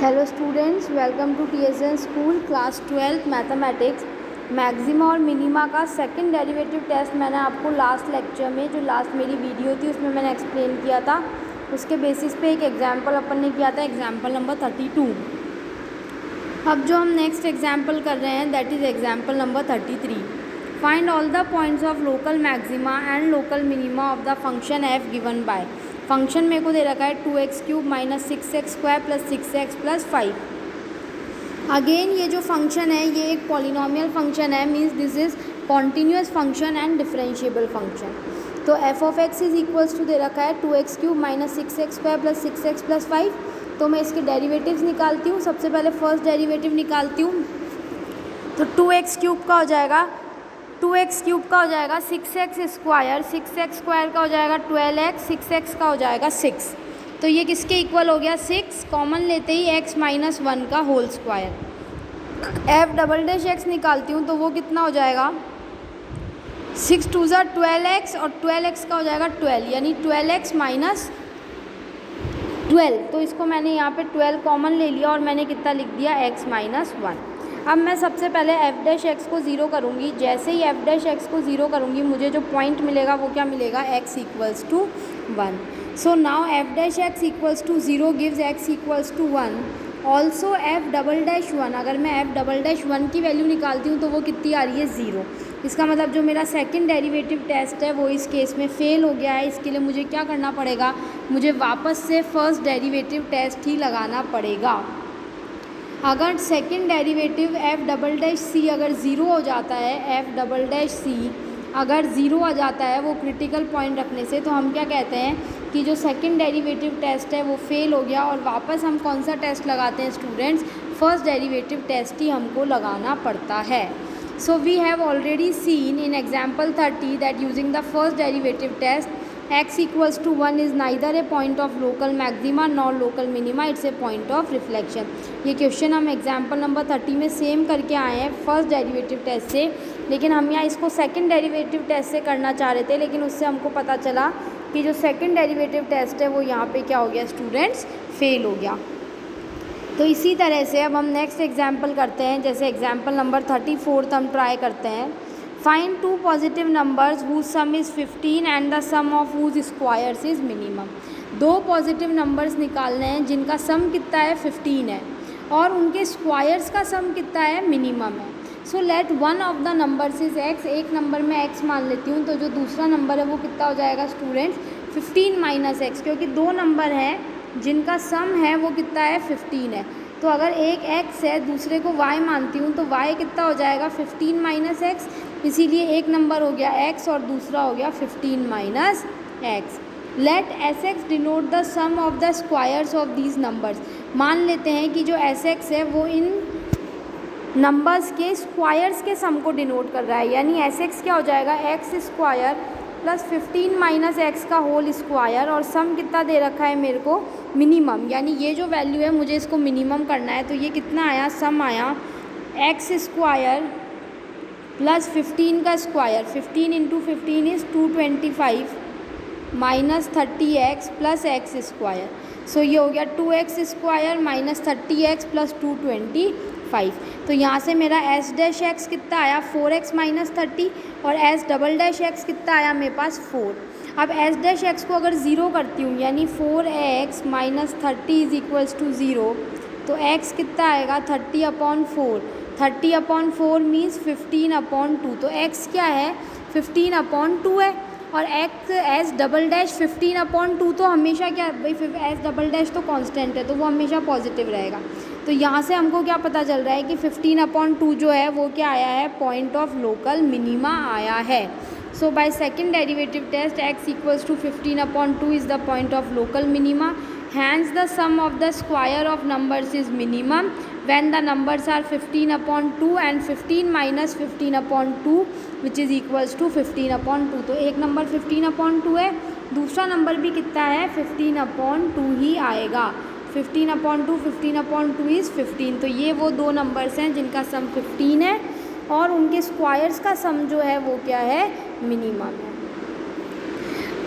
Hello students, welcome to TSN school class 12 mathematics. Maxima और minima का second derivative test मैंने आपको last lecture में, जो लास्ट मेरी वीडियो थी उसमें मैंने एक्सप्लेन किया था। उसके बेसिस पे एक एग्जाम्पल अपन ने किया था, एग्जाम्पल नंबर 32। अब जो हम नेक्स्ट एग्जाम्पल कर रहे हैं that is example number 33। Find all the points of local maxima and local minima of the function F given by. Function मेरे को दे रखा है 2x³ minus 6x² plus 6x plus 5। Again ये जो फंक्शन है ये एक पॉलिनोमियल फंक्शन है, means this is continuous function and differentiable function. तो f of x is equals to दे रखा है 2x³ minus 6x² plus 6x plus 5। तो मैं इसके डेरिवेटिव्स निकालती हूँ। सबसे पहले फर्स्ट डेरिवेटिव निकालती हूँ, तो 2x³ का हो जाएगा 2x³ का हो जाएगा 6x स्क्वायर, 6x स्क्वायर का हो जाएगा 12x, 6x का हो जाएगा 6। तो ये किसके इक्वल हो गया 6, कॉमन लेते ही x माइनस 1 का whole square. f double dash x निकालती हूँ तो वो कितना हो जाएगा 6 2 ज़ा 12x और 12x का हो जाएगा 12, यानी 12x माइनस 12। तो इसको मैंने यहाँ पे 12 कॉमन ले लिया और मैंने कितना लिख दिया x माइनस 1। अब मैं सबसे पहले f डैश x को 0 करूँगी। जैसे ही f डैश x को 0 करूँगी मुझे जो पॉइंट मिलेगा वो क्या मिलेगा, x equals to 1। So now f dash x equals to 0 gives x equals to 1। Also f double dash 1, अगर मैं f डबल डैश 1 की वैल्यू निकालती हूँ तो वो कितनी आ रही है 0। इसका मतलब जो मेरा सेकंड डेरिवेटिव टेस्ट है वो इस केस में फ़ेल हो गया है। इसके लिए मुझे क्या करना पड़ेगा, मुझे वापस से फर्स्ट डेरिवेटिव टेस्ट ही लगाना पड़ेगा। अगर second derivative f double dash c अगर 0 हो जाता है, f डबल डैश c अगर 0 आ जाता है वो क्रिटिकल पॉइंट रखने से, तो हम क्या कहते हैं कि जो सेकंड डेरिवेटिव टेस्ट है वो फेल हो गया। और वापस हम कौन सा टेस्ट लगाते हैं स्टूडेंट्स, फर्स्ट डेरिवेटिव टेस्ट ही हमको लगाना पड़ता है। So we have already seen in example 30 that using the first derivative test x equals to 1 is neither a point of local maxima nor local minima, it's a point of reflection. ये question हम example number 30 में same करके आए हैं first derivative test से, लेकिन हम यहाँ इसको सेकंड डेरिवेटिव टेस्ट से करना चाह रहे थे, लेकिन उससे हमको पता चला कि जो सेकंड डेरिवेटिव टेस्ट है वो यहाँ पे क्या हो गया स्टूडेंट्स, फेल हो गया। तो इसी तरह से अब हम नेक्स्ट एग्जाम्पल करते हैं। जैसे एग्जाम्पल नंबर 34 हम ट्राई करते हैं। Find two positive numbers whose sum is 15 and the sum of whose squares is minimum. दो पॉजिटिव नंबर्स निकालने हैं जिनका सम कितना है 15 है और उनके स्क्वायर्स का सम कितना है मिनिमम है। So let one of the numbers is x, एक नंबर मैं x मान लेती हूँ, तो जो दूसरा नंबर है वो कितना हो जाएगा स्टूडेंट्स 15 माइनस x, क्योंकि दो नंबर हैं जिनका सम है वो कितना है 15 है। तो अगर एक x है दूसरे को y मानती हूँ तो y कितना हो जाएगा 15 माइनस x, इसीलिए एक नंबर हो गया x और दूसरा हो गया 15 minus x। Let Sx denote the sum of the squares of these numbers. मान लेते हैं कि जो Sx है वो इन नंबर्स के स्क्वायर्स के सम को डिनोट कर रहा है, यानी Sx क्या हो जाएगा x square plus 15 minus x का होल स्क्वायर, और सम कितना दे रखा है मेरे को मिनिमम, यानी ये जो वैल्यू है मुझे इसको मिनिमम करना है। तो ये कितना आया, सम आया एक्स स्क्वायर प्लस 15 का square, 15 into 15 is 225 minus 30x plus x square. So ये हो गया 2x square minus 30x plus 225। तो यहाँ से मेरा s डैश x कितना आया 4x माइनस 30 और s डबल डैश x कितना आया मेरे पास 4। अब s डैश x को अगर 0 करती हूँ यानी 4x minus 30 is equals to 0, तो x कितना आएगा 30/4। 30/4 मीन्स 15/2, तो x क्या है 15/2 है और x एस डबल डैश 15/2 तो हमेशा क्या भाई, एस डबल डैश तो कांस्टेंट है तो वो हमेशा पॉजिटिव रहेगा। तो यहाँ से हमको क्या पता चल रहा है कि 15/2 जो है वो क्या आया है, पॉइंट ऑफ लोकल मिनिमा आया है। So by second derivative test x equals to 15/2 is the point of local minima. Hence the sum of the square of numbers is minimum when the numbers are 15/2 and 15 minus 15/2 which is equals to 15/2। तो एक number 15/2 है, दूसरा number भी कितना है 15/2 ही आएगा। 15/2 is 15। तो ये वो दो नंबर्स हैं जिनका सम 15 है और उनके स्क्वायर्स का सम जो है वो क्या है, मिनिमम है।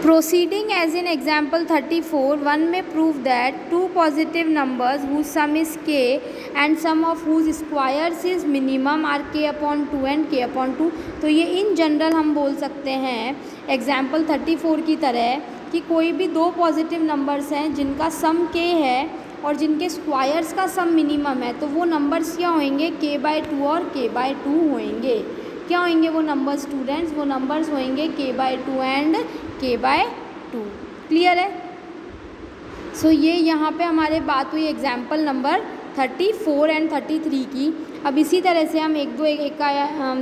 Proceeding as in example 34, one may prove that two positive numbers whose sum is k and sum of whose squares is minimum are k upon 2 and k upon 2. तो ये इन जनरल हम बोल सकते हैं example 34 की तरह कि कोई भी दो पॉजिटिव नंबर्स हैं जिनका सम k है और जिनके स्क्वायर्स का सम मिनिमम है, तो वो नंबर्स क्या होंगे, k/2 और k/2 होंगे. क्या होंगे वो नंबर स्टूडेंट्स, वो नंबर्स होंगे k/2 एंड k/2. क्लियर है. सो ये यहाँ पे हमारे बात हुई एग्जाम्पल नंबर 34 एंड 33 की. अब इसी तरह से हम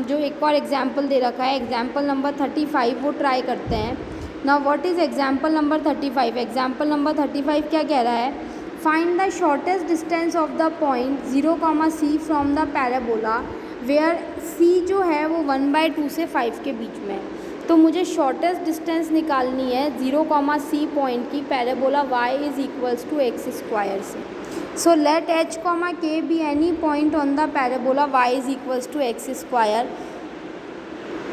जो एक और एग्जाम्पल दे रखा है एग्जाम्पल नंबर 35 वो ट्राई करते हैं. Now what is example number 35. Example number 35 क्या कह रहा है, find the shortest distance of the point 0, from the parabola where c जो है वो 1/2 से 5 के बीच में है. तो मुझे शॉर्टेस्ट डिस्टेंस निकालनी है 0, पॉइंट की parabola y is equals to x² से. So let h, k be any point on the parabola y is equals to x².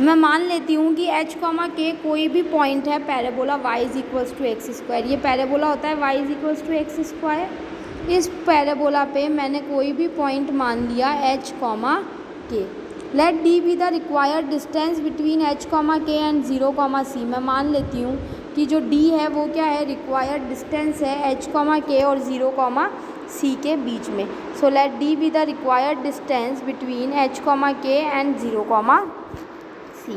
मैं मान लेती हूँ कि h, k कोई भी पॉइंट है parabola y is equals to x². ये पैराबोला होता है y is equals to x². इस पैराबोला पे मैंने कोई भी पॉइंट मान लिया h, k. Let d be the required distance between h, k and 0, c. मैं मान लेती हूँ कि जो d है वो क्या है, रिक्वायर्ड डिस्टेंस है h, k और 0, c के बीच में. So let d be the required distance between h, k and 0, c.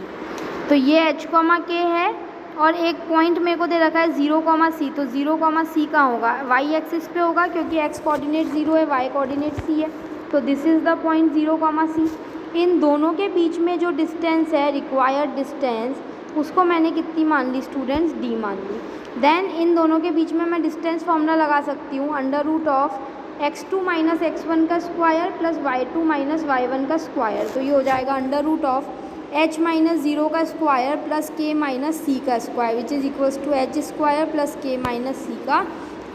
तो ये h, k है और एक पॉइंट मेरे को दे रखा है 0, c. तो 0, c कहाँ होगा, y एक्सिस पे होगा क्योंकि x कोऑर्डिनेट 0 है, y कोऑर्डिनेट c है. तो this is the point 0, c. इन दोनों के बीच में जो डिस्टेंस है रिक्वायर्ड डिस्टेंस, उसको मैंने कितनी मान ली स्टूडेंट्स, d मान ली. देन इन दोनों के बीच में मैं डिस्टेंस फार्मूला लगा सकती हूँ √(x2 - x1) का स्क्वायर प्लस y2 - y1 का स्क्वायर. तो ये हो जाएगा √(h - 0) का स्क्वायर प्लस k - c का square which is equals to h² plus k - c का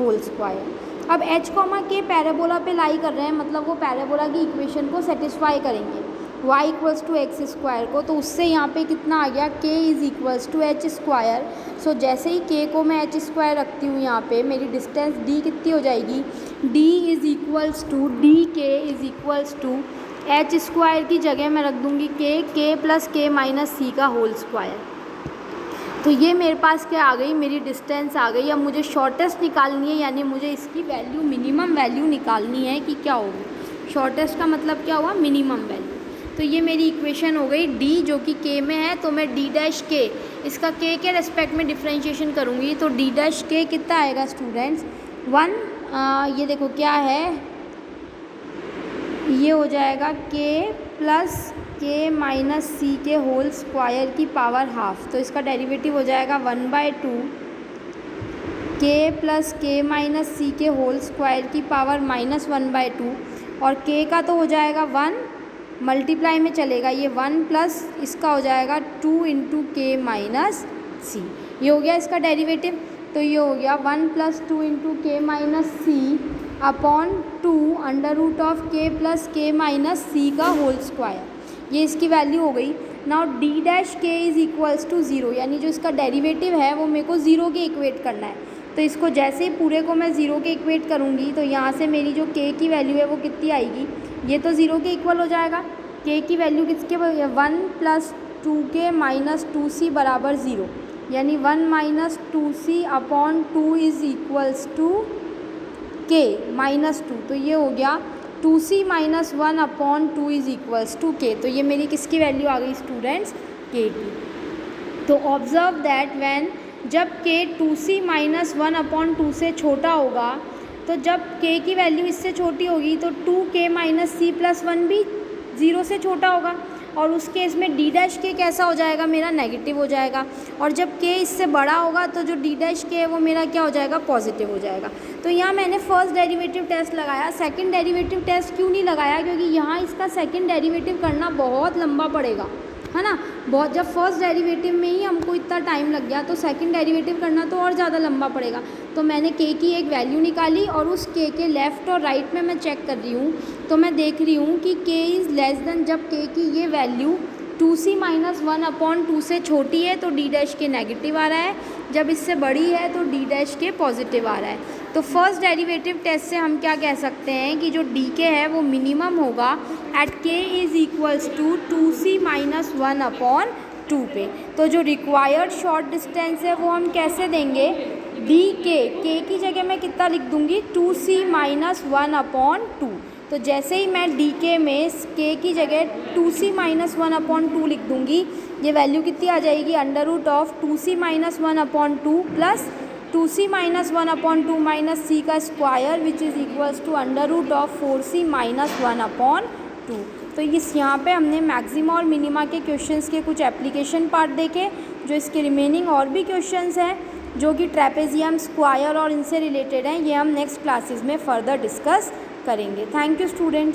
होल स्क्वायर. अब h, k पैराबोला पे लाई कर रहे हैं, मतलब वो पैराबोला की इक्वेशन को सेटिस्फाई करेंगे y इक्वल्स टू x² को. तो उससे यहाँ पे कितना आ गया, k is equals to h². So जैसे ही k को मैं h² रखती हूँ यहाँ पे, मेरी डिस्टेंस d कितनी हो जाएगी, d is equals to dk is equals to h² की जगह मैं रख दूँगी k प्लस k - c का होल स्क्वायर. तो ये मेरे पास क्या आ गई, मेरी डिस्टेंस आ गई. अब मुझे शॉर्टेस्ट निकालनी है, यानी मुझे इसकी वैल्यू मिनिमम वैल्यू निकालनी है कि क्या होगी. शॉर्टेस्ट का मतलब क्या हुआ, मिनिमम वैल्यू. तो ये मेरी इक्वेशन हो गई d जो कि k में है, तो मैं d' इसका k के रेस्पेक्ट में डिफ्रेंशिएशन करूँगी. तो d' कितना आएगा स्टूडेंट्स, 1. ये देखो क्या है, ये हो जाएगा k प्लस k - c के होल स्क्वायर की पावर हाफ. तो इसका डेरिवेटिव हो जाएगा 1/2 k प्लस k - c के होल स्क्वायर की पावर -1/2. और k का तो हो जाएगा 1, मल्टीप्लाई में चलेगा ये 1 प्लस इसका हो जाएगा 2 × k - c. ये हो गया इसका डेरिवेटिव. तो ये हो गया 1 plus 2 × k - c upon 2 √k plus k - c का होल स्क्वायर. ये इसकी वैल्यू हो गई. Now d' is equals to 0, यानी जो इसका डेरिवेटिव है वो मेरे को 0 के इक्वेट करना है. तो इसको जैसे ही पूरे को मैं 0 के इक्वेट करूँगी तो यहाँ से मेरी जो k की वैल्यू है वो कितनी आएगी, ये तो 0 के इक्वल हो जाएगा. k की वैल्यू किसके 1 प्लस 2k - 2c बराबर 0, यानी 1 - 2c upon 2 is equals to k - 2. तो ये हो गया 2c - 1 upon 2 is equals to k. तो ये मेरी किसकी वैल्यू आ गई स्टूडेंट्स, k की. तो ऑब्ज़र्व दैट व्हेन जब k 2c - 1 अपॉन 2 से छोटा होगा, तो जब k की वैल्यू इससे छोटी होगी तो 2k - c प्लस 1 भी 0 से छोटा होगा. और उस केस में d' कैसा हो जाएगा, मेरा नेगेटिव हो जाएगा. और जब k इससे बड़ा होगा तो जो d' है वो मेरा क्या हो जाएगा, पॉजिटिव हो जाएगा. तो यहाँ मैंने फर्स्ट डेरिवेटिव टेस्ट लगाया, सेकंड डेरिवेटिव टेस्ट क्यों नहीं लगाया, क्योंकि यहाँ इसका सेकंड डेरिवेटिव करना बहुत लंबा पड़ेगा, है ना. बहुत, जब फर्स्ट डेरिवेटिव में ही हमको इतना टाइम लग गया तो सेकंड डेरिवेटिव करना तो और ज़्यादा लंबा पड़ेगा. तो मैंने k की एक वैल्यू निकाली और उस k के लेफ़्ट और राइट में मैं चेक कर रही हूँ. तो मैं देख रही हूँ कि k इज़ लेस देन, जब k की ये वैल्यू 2c माइनस 1/2 से छोटी है तो d डैश के नेगेटिव आ रहा है, जब इससे बड़ी है तो d डैश के पॉजिटिव आ रहा है। तो फर्स्ट डेरिवेटिव टेस्ट से हम क्या कह सकते हैं कि जो डी के है वो मिनिमम होगा at k is equals to 2c minus 1/2 पे। तो जो रिक्वायर्ड शॉर्ट डिस्टेंस है वो हम कैसे देंगे, डी के की जगह मैं कितना लिख दूँगी, 2c माइनस 1/2। तो जैसे ही मैं डी के में के की जगह 2c माइनस 1/2 लिख दूँगी, ये वैल्यू कितनी आ जाएगी, √2c minus 1/2 plus 2c minus 1/2 minus c का square which is equals to √4c minus 1/2। तो इस यहाँ पे हमने मैक्सिमा और मिनिमा के क्वेश्चंस के कुछ एप्लीकेशन पार्ट देखे। जो इसके रिमेनिंग और भी क्वेश्चंस हैं जो कि ट्रेपेजियम, स्क्वायर और इनसे रिलेटेड हैं, ये हम नेक्स्ट क्लासेस में फर्दर डिस्कस करेंगे। Thank you students.